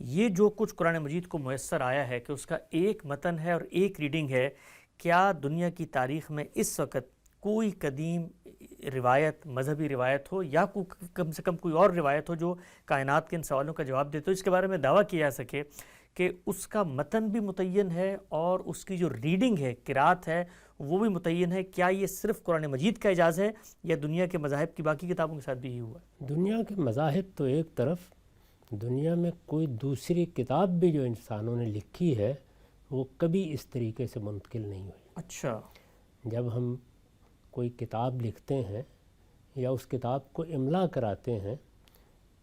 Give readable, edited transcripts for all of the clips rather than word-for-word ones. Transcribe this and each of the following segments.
یہ جو کچھ قرآن مجید کو میسر آیا ہے کہ اس کا ایک متن ہے اور ایک ریڈنگ ہے، کیا دنیا کی تاریخ میں اس وقت کوئی قدیم روایت، مذہبی روایت ہو یا کم سے کم کوئی اور روایت ہو جو کائنات کے ان سوالوں کا جواب دیتے ہو، اس کے بارے میں دعویٰ کیا جا سکے کہ اس کا متن بھی متعین ہے اور اس کی جو ریڈنگ ہے، قرات ہے، وہ بھی متعین ہے؟ کیا یہ صرف قرآن مجید کا اعجاز ہے یا دنیا کے مذاہب کی باقی کتابوں کے ساتھ بھی یہی ہوا ہے؟ دنیا کے مذاہب تو ایک طرف، دنیا میں کوئی دوسری کتاب بھی جو انسانوں نے لکھی ہے وہ کبھی اس طریقے سے منتقل نہیں ہوئی۔ اچھا، جب ہم کوئی کتاب لکھتے ہیں یا اس کتاب کو املا کراتے ہیں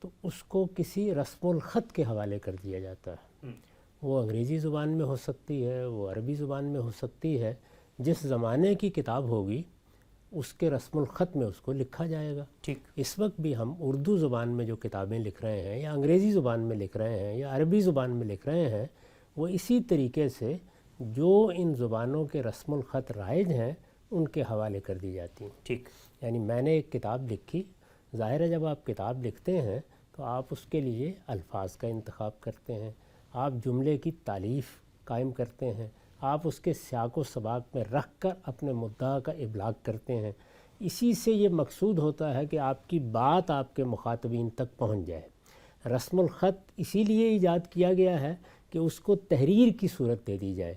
تو اس کو کسی رسم الخط کے حوالے کر دیا جاتا ہے۔ وہ انگریزی زبان میں ہو سکتی ہے، وہ عربی زبان میں ہو سکتی ہے، جس زمانے کی کتاب ہوگی اس کے رسم الخط میں اس کو لکھا جائے گا۔ ٹھیک۔ اس وقت بھی ہم اردو زبان میں جو کتابیں لکھ رہے ہیں یا انگریزی زبان میں لکھ رہے ہیں یا عربی زبان میں لکھ رہے ہیں، وہ اسی طریقے سے جو ان زبانوں کے رسم الخط رائج ہیں ان کے حوالے کر دی جاتی ہیں۔ ٹھیک۔ یعنی میں نے ایک کتاب لکھی، ظاہر ہے جب آپ کتاب لکھتے ہیں تو آپ اس کے لیے الفاظ کا انتخاب کرتے ہیں، آپ جملے کی تالیف قائم کرتے ہیں، آپ اس کے سیاق و سباق میں رکھ کر اپنے مدعا کا ابلاغ کرتے ہیں۔ اسی سے یہ مقصود ہوتا ہے کہ آپ کی بات آپ کے مخاطبین تک پہنچ جائے۔ رسم الخط اسی لیے ایجاد کیا گیا ہے کہ اس کو تحریر کی صورت دے دی جائے،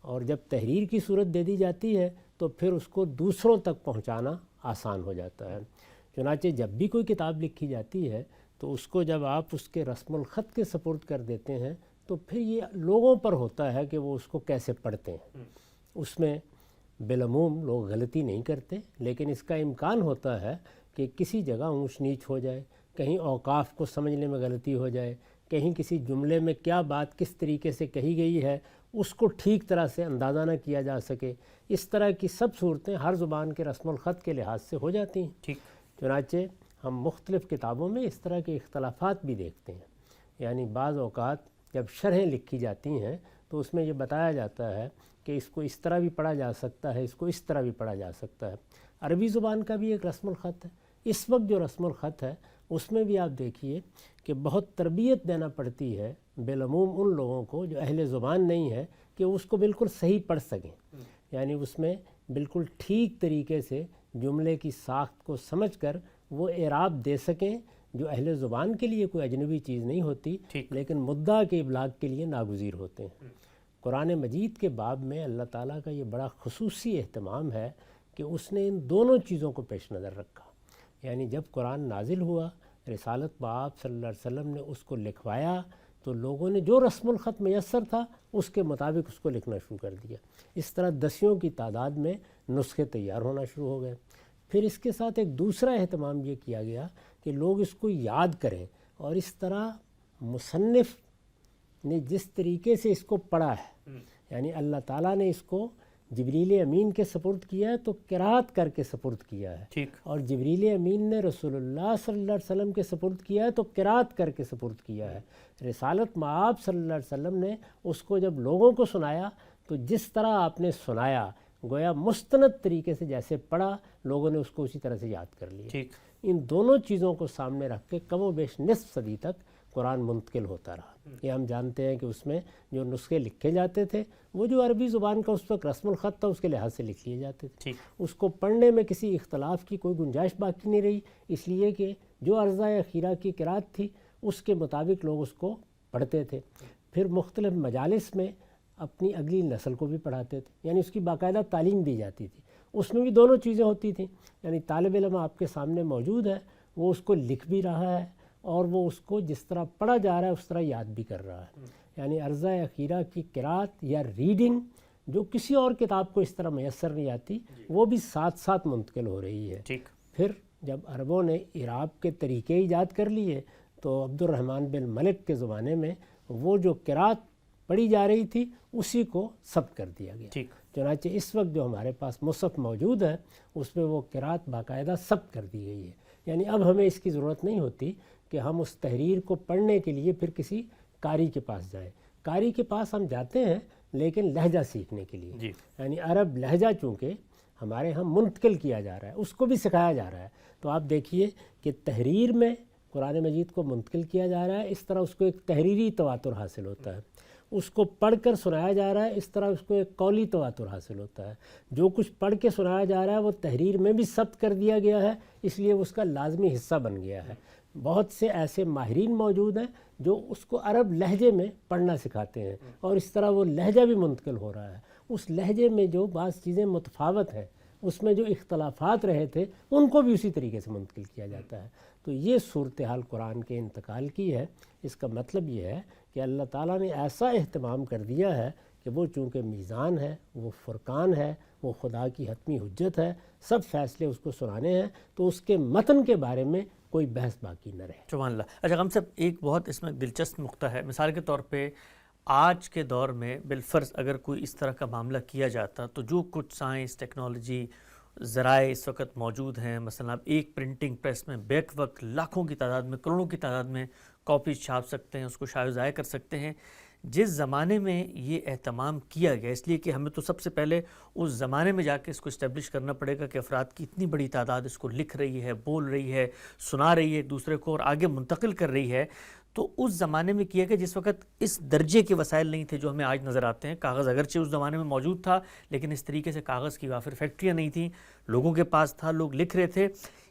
اور جب تحریر کی صورت دے دی جاتی ہے تو پھر اس کو دوسروں تک پہنچانا آسان ہو جاتا ہے۔ چنانچہ جب بھی کوئی کتاب لکھی جاتی ہے تو اس کو جب آپ اس کے رسم الخط کے سپرد کر دیتے ہیں تو پھر یہ لوگوں پر ہوتا ہے کہ وہ اس کو کیسے پڑھتے ہیں۔ اس میں بالعموم لوگ غلطی نہیں کرتے، لیکن اس کا امکان ہوتا ہے کہ کسی جگہ اونچ نیچ ہو جائے، کہیں اوقاف کو سمجھنے میں غلطی ہو جائے، کہیں کسی جملے میں کیا بات کس طریقے سے کہی گئی ہے اس کو ٹھیک طرح سے اندازہ نہ کیا جا سکے۔ اس طرح کی سب صورتیں ہر زبان کے رسم الخط کے لحاظ سے ہو جاتی ہیں۔ ٹھیک۔ چنانچہ ہم مختلف کتابوں میں اس طرح کے اختلافات بھی دیکھتے ہیں۔ یعنی بعض اوقات جب شرحیں لکھی جاتی ہیں تو اس میں یہ بتایا جاتا ہے کہ اس کو اس طرح بھی پڑھا جا سکتا ہے، اس کو اس طرح بھی پڑھا جا سکتا ہے۔ عربی زبان کا بھی ایک رسم الخط ہے۔ اس وقت جو رسم الخط ہے اس میں بھی آپ دیکھیے کہ بہت تربیت دینا پڑتی ہے بالعموم ان لوگوں کو جو اہل زبان نہیں ہے کہ اس کو بالکل صحیح پڑھ سکیں۔ یعنی اس میں بالکل ٹھیک طریقے سے جملے کی ساخت کو سمجھ کر وہ اعراب دے سکیں، جو اہل زبان کے لیے کوئی اجنبی چیز نہیں ہوتی لیکن مدعا کے ابلاغ کے لیے ناگزیر ہوتے ہیں۔ قرآن مجید کے باب میں اللہ تعالیٰ کا یہ بڑا خصوصی اہتمام ہے کہ اس نے ان دونوں چیزوں کو پیش نظر رکھا۔ یعنی جب قرآن نازل ہوا، رسالت بآب صلی اللہ علیہ وسلم نے اس کو لکھوایا تو لوگوں نے جو رسم الخط میسر تھا اس کے مطابق اس کو لکھنا شروع کر دیا۔ اس طرح دسیوں کی تعداد میں نسخے تیار ہونا شروع ہو گئے۔ پھر اس کے ساتھ ایک دوسرا اہتمام یہ کیا گیا کہ لوگ اس کو یاد کریں، اور اس طرح مصنف نے جس طریقے سے اس کو پڑھا ہے، یعنی اللہ تعالیٰ نے اس کو جبریل امین کے سپرد کیا ہے تو قرات کر کے سپرد کیا ہے، اور جبریل امین نے رسول اللہ صلی اللہ علیہ وسلم کے سپرد کیا ہے تو قرات کر کے سپرد کیا ہے۔ رسالت مآب صلی اللہ علیہ وسلم نے اس کو جب لوگوں کو سنایا تو جس طرح آپ نے سنایا گویا مستند طریقے سے جیسے پڑھا، لوگوں نے اس کو اسی طرح سے یاد کر لیا۔ ان دونوں چیزوں کو سامنے رکھ کے کم و بیش نصف صدی تک قرآن منتقل ہوتا رہا۔ یہ ہم جانتے ہیں کہ اس میں جو نسخے لکھے جاتے تھے وہ جو عربی زبان کا اس وقت رسم الخط تھا اس کے لحاظ سے لکھ لیے جاتے تھے۔ اس کو پڑھنے میں کسی اختلاف کی کوئی گنجائش باقی نہیں رہی، اس لیے کہ جو ارضا اخیرہ کی قرات تھی اس کے مطابق لوگ اس کو پڑھتے تھے۔ پھر مختلف مجالس میں اپنی اگلی نسل کو بھی پڑھاتے تھے، یعنی اس کی باقاعدہ تعلیم دی جاتی تھی۔ اس میں بھی دونوں چیزیں ہوتی تھیں، یعنی طالب علم آپ کے سامنے موجود ہے، وہ اس کو لکھ بھی رہا ہے اور وہ اس کو جس طرح پڑھا جا رہا ہے اس طرح یاد بھی کر رہا ہے۔ یعنی ارضا اخیرہ کی قرات یا ریڈنگ جو کسی اور کتاب کو اس طرح میسر نہیں آتی، وہ بھی ساتھ ساتھ منتقل ہو رہی ہے۔ پھر جب عربوں نے اعراب کے طریقے ایجاد کر لیے تو عبد الرحمن بن ملک کے زمانے میں وہ جو قرات پڑھی جا رہی تھی اسی کو ثبت کر دیا گیا۔ چنانچہ اس وقت جو ہمارے پاس مصحف موجود ہے اس میں وہ قرات باقاعدہ ثبت کر دی گئی ہے۔ یعنی اب ہمیں اس کی ضرورت نہیں ہوتی کہ ہم اس تحریر کو پڑھنے کے لیے پھر کسی قاری کے پاس جائیں۔ قاری کے پاس ہم جاتے ہیں لیکن لہجہ سیکھنے کے لیے، یعنی عرب لہجہ چونکہ ہمارے ہاں منتقل کیا جا رہا ہے اس کو بھی سکھایا جا رہا ہے۔ تو آپ دیکھیے کہ تحریر میں قرآن مجید کو منتقل کیا جا رہا ہے اس طرح اس کو ایک تحریری تواتر حاصل ہوتا ہے، اس کو پڑھ کر سنایا جا رہا ہے اس طرح اس کو ایک قولی تواتر حاصل ہوتا ہے، جو کچھ پڑھ کے سنایا جا رہا ہے وہ تحریر میں بھی ثبت کر دیا گیا ہے، اس لیے اس کا لازمی حصہ بن گیا ہے۔ بہت سے ایسے ماہرین موجود ہیں جو اس کو عرب لہجے میں پڑھنا سکھاتے ہیں، اور اس طرح وہ لہجہ بھی منتقل ہو رہا ہے۔ اس لہجے میں جو بعض چیزیں متفاوت ہیں، اس میں جو اختلافات رہے تھے ان کو بھی اسی طریقے سے منتقل کیا جاتا ہے۔ تو یہ صورتحال قرآن کے انتقال کی ہے۔ اس کا مطلب یہ ہے کہ اللہ تعالیٰ نے ایسا اہتمام کر دیا ہے کہ وہ چونکہ میزان ہے، وہ فرقان ہے، وہ خدا کی حتمی حجت ہے، سب فیصلے اس کو سنانے ہیں، تو اس کے متن کے بارے میں کوئی بحث باقی نہ رہے۔ سبحان اللہ۔ اچھا غم صاحب، ایک بہت اس میں دلچسپ نقطہ ہے، مثال کے طور پہ آج کے دور میں بالفرض اگر کوئی اس طرح کا معاملہ کیا جاتا تو جو کچھ سائنس، ٹیکنالوجی، ذرائع اس وقت موجود ہیں، مثلا آپ ایک پرنٹنگ پریس میں بیک وقت لاکھوں کی تعداد میں، کروڑوں کی تعداد میں کاپیز چھاپ سکتے ہیں، اس کو شائع و ضائع کر سکتے ہیں۔ جس زمانے میں یہ اہتمام کیا گیا، اس لیے کہ ہمیں تو سب سے پہلے اس زمانے میں جا کے اس کو اسٹیبلش کرنا پڑے گا کہ افراد کی اتنی بڑی تعداد اس کو لکھ رہی ہے، بول رہی ہے، سنا رہی ہے ایک دوسرے کو اور آگے منتقل کر رہی ہے، تو اس زمانے میں کیا گیا جس وقت اس درجے کے وسائل نہیں تھے جو ہمیں آج نظر آتے ہیں۔ کاغذ اگرچہ اس زمانے میں موجود تھا، لیکن اس طریقے سے کاغذ کی وافر فیکٹریاں نہیں تھیں، لوگوں کے پاس تھا، لوگ لکھ رہے تھے۔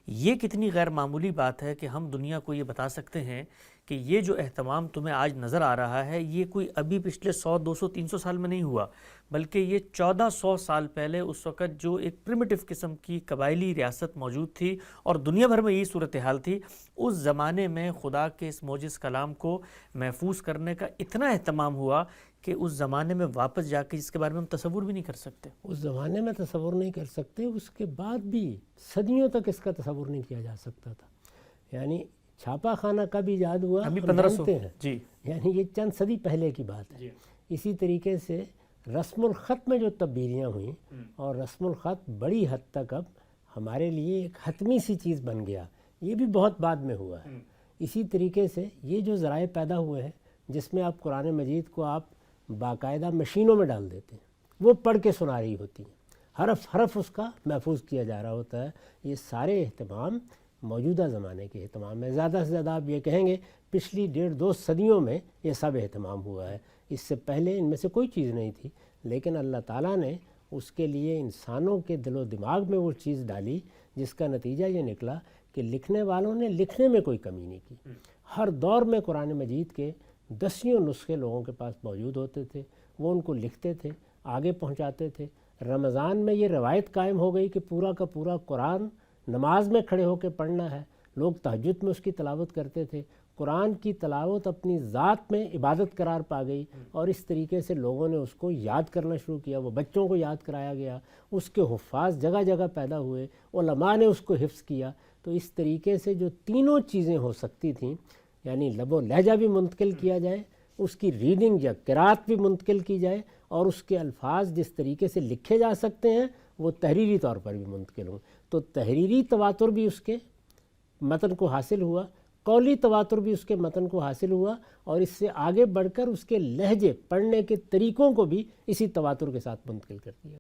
یہ کتنی غیر معمولی بات ہے کہ ہم دنیا کو یہ بتا سکتے ہیں کہ یہ جو اہتمام تمہیں آج نظر آ رہا ہے یہ کوئی ابھی پچھلے 100، 200، 300 سال میں نہیں ہوا، بلکہ یہ 1400 سال پہلے اس وقت جو ایک پریمیٹو قسم کی قبائلی ریاست موجود تھی اور دنیا بھر میں یہی صورتحال تھی، اس زمانے میں خدا کے اس معجز کلام کو محفوظ کرنے کا اتنا اہتمام ہوا کہ اس زمانے میں واپس جا کے جس کے بارے میں ہم تصور بھی نہیں کر سکتے۔ اس زمانے میں تصور نہیں کر سکتے، اس کے بعد بھی صدیوں تک اس کا تصور نہیں کیا جا سکتا تھا۔ یعنی چھاپا خانہ کب ایجاد ہوا ابھی ہم 1500 جانتے ہیں، جی، یعنی یہ چند صدی پہلے کی بات ہے۔ اسی طریقے سے رسم الخط میں جو تبدیلیاں ہوئیں، اور رسم الخط بڑی حد تک اب ہمارے لیے ایک حتمی سی چیز بن گیا، یہ بھی بہت بعد میں ہوا ہے۔ اسی طریقے سے یہ جو ذرائع پیدا ہوئے ہیں جس میں آپ قرآن مجید کو آپ باقاعدہ مشینوں میں ڈال دیتے ہیں، وہ پڑھ کے سنا رہی ہوتی ہیں، حرف حرف اس کا محفوظ کیا جا رہا ہوتا ہے۔ یہ سارے اہتمام موجودہ زمانے کے اہتمام ہے۔ زیادہ سے زیادہ آپ یہ کہیں گے پچھلی 1.5-2 صدیوں میں یہ سب اہتمام ہوا ہے، اس سے پہلے ان میں سے کوئی چیز نہیں تھی، لیکن اللہ تعالیٰ نے اس کے لیے انسانوں کے دل و دماغ میں وہ چیز ڈالی جس کا نتیجہ یہ نکلا کہ لکھنے والوں نے لکھنے میں کوئی کمی نہیں کی۔ ہر دور میں قرآن مجید کے دسیوں نسخے لوگوں کے پاس موجود ہوتے تھے، وہ ان کو لکھتے تھے، آگے پہنچاتے تھے۔ رمضان میں یہ روایت قائم ہو گئی کہ پورا کا پورا قرآن نماز میں کھڑے ہو کے پڑھنا ہے، لوگ تہجد میں اس کی تلاوت کرتے تھے۔ قرآن کی تلاوت اپنی ذات میں عبادت قرار پا گئی، اور اس طریقے سے لوگوں نے اس کو یاد کرنا شروع کیا، وہ بچوں کو یاد کرایا گیا، اس کے حفاظ جگہ جگہ پیدا ہوئے، علماء نے اس کو حفظ کیا۔ تو اس طریقے سے جو تینوں چیزیں ہو سکتی تھیں، یعنی لب و لہجہ بھی منتقل کیا جائے، اس کی ریڈنگ یا قرات بھی منتقل کی جائے، اور اس کے الفاظ جس طریقے سے لکھے جا سکتے ہیں وہ تحریری طور پر بھی منتقل ہوں، تو تحریری تواتر بھی اس کے متن کو حاصل ہوا، قولی تواتر بھی اس کے متن کو حاصل ہوا، اور اس سے آگے بڑھ کر اس کے لہجے، پڑھنے کے طریقوں کو بھی اسی تواتر کے ساتھ منتقل کر دیا۔